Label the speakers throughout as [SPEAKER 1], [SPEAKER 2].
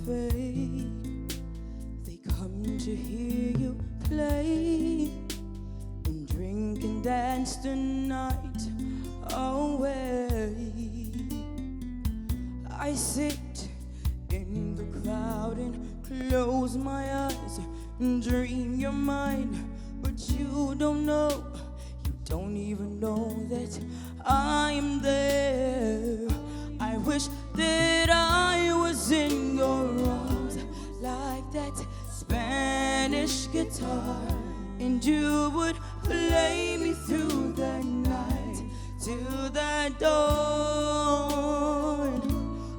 [SPEAKER 1] fade. They come to hear you play and drink and dance the night away. I sit in the crowd and close my eyes and dream you're mine, but you don't even know that I'm there. I wish that I was in your arms like that Spanish guitar, and you would play me through the night till the dawn.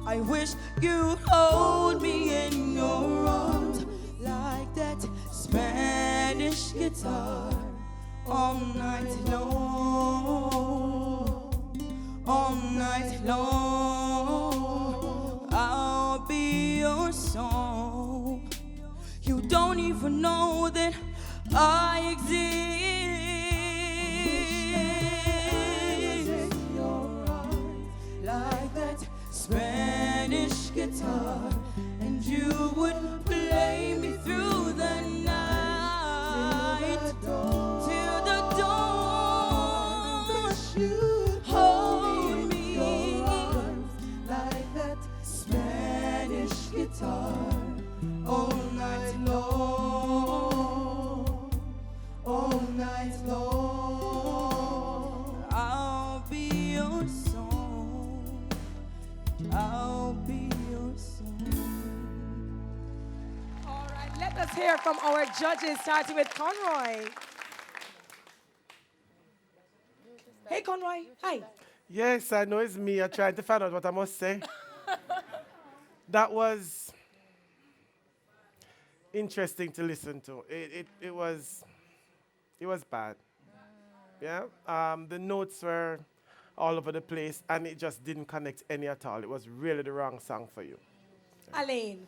[SPEAKER 1] I wish you'd hold me in your arms like that Spanish guitar all night long, all night long. I'll be your song. You don't even know that I exist. In your arms like that Spanish guitar, and you would play me through the night till the dawn. Hold me like that Spanish guitar all night long, all night long. I'll be your song, I'll be your song.
[SPEAKER 2] All right, let us hear from our judges, starting with Conroy. Hey, Conroy. Hi.
[SPEAKER 3] Yes, I know it's me. I'm trying to find out what I must say. That was interesting to listen to. It was bad. Yeah. The notes were all over the place, and it just didn't connect any at all. It was really the wrong song for you.
[SPEAKER 2] Alaine.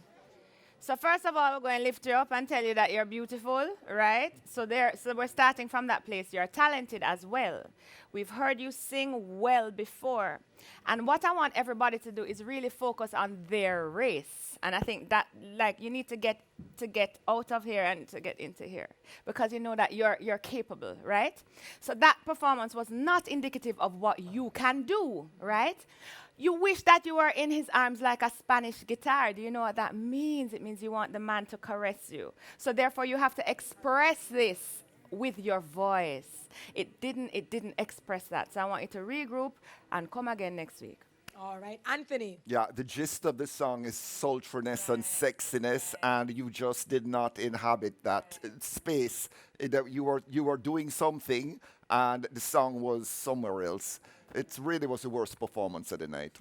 [SPEAKER 4] So first of all, we're going to lift you up and tell you that you're beautiful, right? So we're starting from that place. You're talented as well. We've heard you sing well before. And what I want everybody to do is really focus on their race. And I think that, like, you need to get out of here and to get into here, because you know that you're capable, right? So that performance was not indicative of what you can do, right? You wish that you were in his arms like a Spanish guitar. Do you know what that means? It means you want the man to caress you. So therefore, you have to express this with your voice. It didn't express that. So I want you to regroup and come again next week.
[SPEAKER 2] All right, Anthony.
[SPEAKER 5] Yeah, the gist of the song is sultriness and sexiness, and you just did not inhabit that space. That you were doing something, and the song was somewhere else. It really was the worst performance of the night.